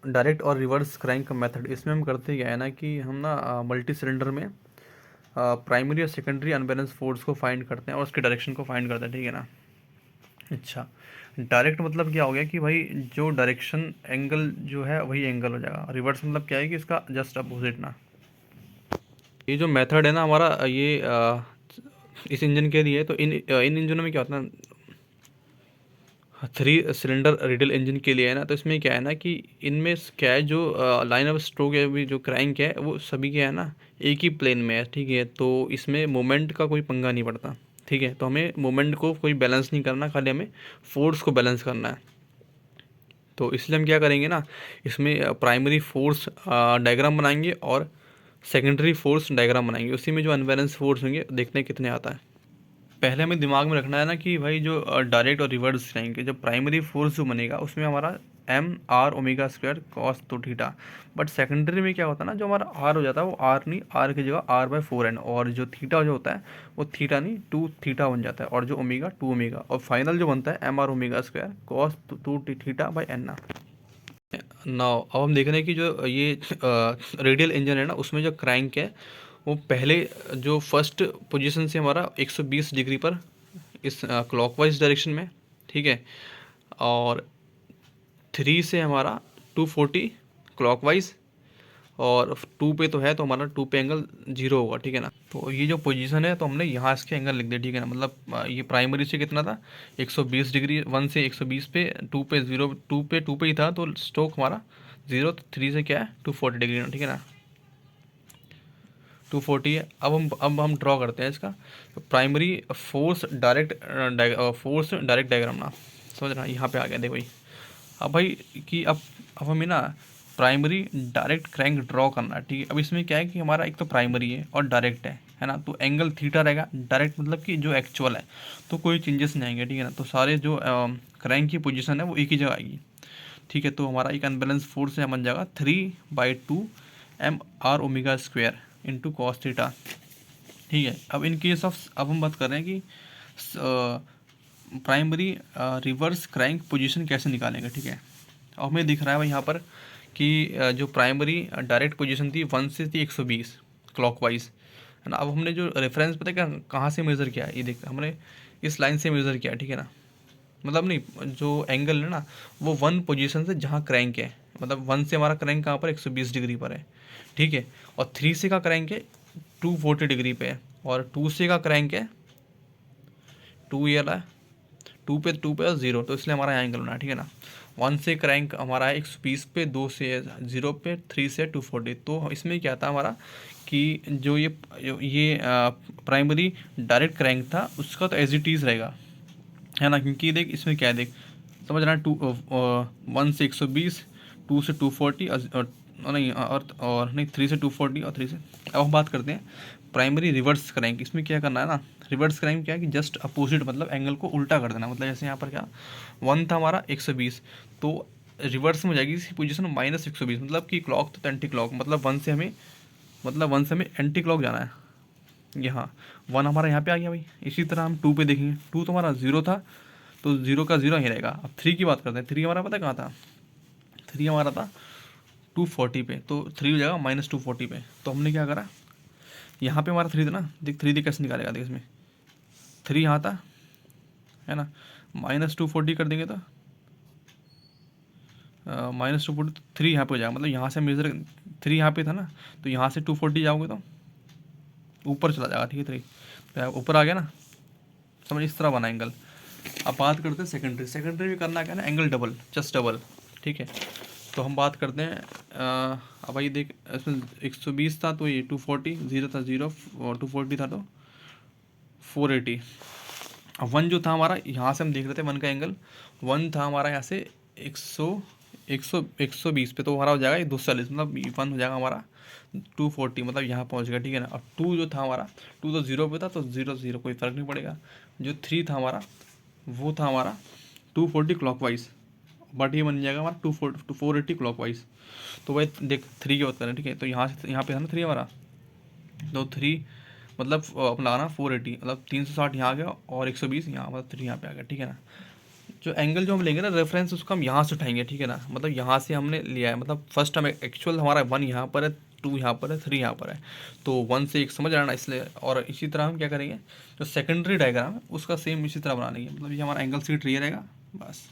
Direct और reverse crank method, इसमें हम करते क्या है ना कि हम ना मल्टी सिलेंडर में प्राइमरी और सेकेंडरी अनबैलेंस फोर्स को फाइंड करते हैं और उसके डायरेक्शन को फाइंड करते हैं, ठीक है ना। अच्छा, डायरेक्ट मतलब क्या हो गया कि भाई जो डायरेक्शन एंगल जो है वही एंगल हो जाएगा। रिवर्स मतलब क्या है कि इसका जस्ट अपोजिट ना। ये जो मेथड है ना हमारा, ये इस इंजन के लिए, तो इन इंजनों में क्या होता है, थ्री सिलेंडर रेडियल इंजन के लिए है ना, तो इसमें क्या है ना कि इनमें क्या है, जो लाइन ऑफ स्ट्रोक है, भी जो क्रैंक है, वो सभी क्या है ना एक ही प्लेन में है, ठीक है। तो इसमें मोमेंट का कोई पंगा नहीं पड़ता, ठीक है। तो हमें मोमेंट को कोई बैलेंस नहीं करना, खाली हमें फोर्स को बैलेंस करना है। तो इसलिए हम क्या करेंगे ना, इसमें प्राइमरी फोर्स डायग्राम बनाएंगे और सेकेंडरी फोर्स डायग्राम बनाएंगे। उसी में जो अनबैलेंस फोर्स होंगे देखते हैं कितने आता है। पहले हमें दिमाग में रखना है ना कि भाई जो डायरेक्ट और रिवर्स रहेंगे, जो प्राइमरी फोर्स जो बनेगा उसमें हमारा M R omega square cos तो थीटा। बट सेकेंडरी में क्या होता है ना, जो हमारा आर हो जाता है वो आर नहीं, आर की जगह आर बाय 4n, और जो थीटा जो होता है वो थीटा नहीं 2 थीटा बन जाता है, और जो ओमेगा 2 ओमेगा, और फाइनल जो बनता है M R omega square cos 2 theta by N ना। नाउ अब हम देख रहे हैं कि जो ये रेडियल इंजन है ना, उसमें जो क्रैंक है वो पहले जो फर्स्ट पोजीशन से हमारा 120 डिग्री पर इस क्लॉकवाइज डायरेक्शन में, ठीक है। और 3 से हमारा 240 क्लॉकवाइज, और 2 पे तो है, तो हमारा 2 पे एंगल 0 होगा, ठीक है ना। तो ये जो पोजीशन है तो हमने यहाँ इसके एंगल लिख दिए, ठीक है ना। मतलब ये प्राइमरी से कितना था 120 डिग्री, 1 से 120 पे, 2 पे 0, 2 पे ही था, तो स्ट्रोक हमारा 0, तो 3 से क्या है 240 डिग्री, ठीक है ना। 240 है। अब हम ड्रॉ करते हैं इसका प्राइमरी फोर्स डायरेक्ट डायग्राम ना। समझ रहा, यहाँ पे आ गया देखो भाई। अब भाई कि अब हमें ना प्राइमरी डायरेक्ट क्रैंक ड्रॉ करना है, ठीक है। अब इसमें क्या है कि हमारा एक तो प्राइमरी है और डायरेक्ट है ना, तो एंगल थीटा रहेगा। डायरेक्ट मतलब कि जो एक्चुअल है, तो कोई चेंजेस नहीं आएंगे, ठीक है ना। तो सारे जो क्रैंक की पोजीशन है वो एक ही जगह आएगी, ठीक है। तो हमारा एक अनबैलेंस फोर्स है बन जाएगा 3/2 M R omega square into cos theta, ठीक है। अब इन केस ऑफ, अब हम बात कर रहे हैं कि प्राइमरी रिवर्स क्रैंक पोजीशन कैसे निकालेंगे, ठीक है। अब हमें दिख रहा है भाई यहाँ पर कि जो प्राइमरी डायरेक्ट पोजीशन थी 1 से थी 120 क्लॉकवाइज, है ना। अब हमने जो रेफरेंस पता है क्या कहाँ से मेज़र किया है, ये देख हमने इस लाइन से मेज़र किया, ठीक है ना। मतलब नहीं, जो एंगल है ना वो 1 पोजीशन से जहाँ क्रैंक है, मतलब 1 से हमारा क्रैंक कहाँ पर 120 डिग्री पर है, ठीक है। और 3 से का क्रैंक है 240 डिग्री पे है, और 2 से का क्रैंक है 2 ये वाला, 2 पे और 0, तो इसलिए हमारा यहाँ एंगल बना है, ठीक है ना। 1 से क्रैंक हमारा है 120 पे, 2 से 0 पे, 3 से 240। तो इसमें क्या था हमारा कि जो ये प्राइमरी डायरेक्ट क्रैंक था उसका तो एज इट इज़ रहेगा, है ना। क्योंकि देख इसमें क्या है, देख समझ रहा है, 1 से 120, 2 से 240, नहीं और नहीं 3 से 240 और 3 से। अब हम बात करते हैं प्राइमरी रिवर्स क्रैंक। इसमें क्या करना है ना, रिवर्स क्रैंक क्या है कि जस्ट अपोजिट, मतलब एंगल को उल्टा कर देना। मतलब जैसे यहाँ पर क्या 1 था हमारा 120, तो रिवर्स में हो जाएगी इसी पोजीशन -120, मतलब कि क्लॉक तो एंटी क्लॉक, मतलब 1 से हमें एंटी क्लॉक जाना है। यहाँ 1 हमारा यहाँ पे आ गया भाई। इसी तरह हम 2 पे देखेंगे, 2 तो हमारा 0 था, तो 0 का 0 ही रहेगा। अब 3 की बात करते हैं, 3 हमारा पता कहाँ था, 3 हमारा था 240 पे, तो 3 हो जाएगा -240 पे। तो हमने क्या करा, यहाँ पे हमारा 3 था ना, देख 3 कैसे निकालेगा, देख इसमें 3 यहाँ था, है ना, -240 कर देंगे तो -240, 3 यहाँ पे हो जाएगा। मतलब यहाँ से मेजर 3 यहाँ पे था ना, तो यहाँ से 240 जाओगे तो ऊपर चला जाएगा, ठीक है। 3 तो ऊपर आ गया ना, समझ, इस तरह बना एंगल। अब बात करते हैं सेकेंडरी। सेकेंडरी में करना क्या है ना, एंगल डबल, जस्ट डबल, ठीक है। तो हम बात करते हैं अब भाई देख इसमें 120 था तो ये 240, 0 था 0, और 240 था तो 480। अब 1 जो था हमारा, यहाँ से हम देख रहे थे 1 का एंगल, 1 था हमारा यहाँ से 120 पे, तो हमारा हो जाएगा 240, मतलब 1 हो जाएगा हमारा 240, मतलब यहाँ पहुँच गया, ठीक है ना। अब 2 जो था हमारा, 2 तो 0 पे था, तो 0 0 कोई फ़र्क नहीं पड़ेगा। जो 3 था हमारा, वो था हमारा 240 क्लॉकवाइज, बट ये बन जाएगा हमारा 480 क्लॉकवाइज। तो भाई देख 3 की बात करें, ठीक है। तो यहाँ से यहाँ पे था ना 3 हमारा, तो 3 मतलब अपना आना 480, मतलब 360 यहाँ आ गया, और 120 यहाँ, मतलब 3 यहाँ पे आ गया, ठीक है ना। जो एंगल जो हम लेंगे ना रेफरेंस, उसको हम यहाँ से उठाएंगे, ठीक है ना, मतलब यहाँ से हमने लिया है, मतलब फर्स्ट हम एक्चुअल हमारा 1 यहाँ पर है, 2 यहाँ पर है, 3 यहाँ पर है, तो 1 से 1 समझ आना इसलिए। और इसी तरह हम क्या करेंगे, जो सेकेंडरी डायग्राम है उसका सेम इसी तरह बना लेंगे, मतलब ये हमारा एंगल सीट ये रहेगा बस।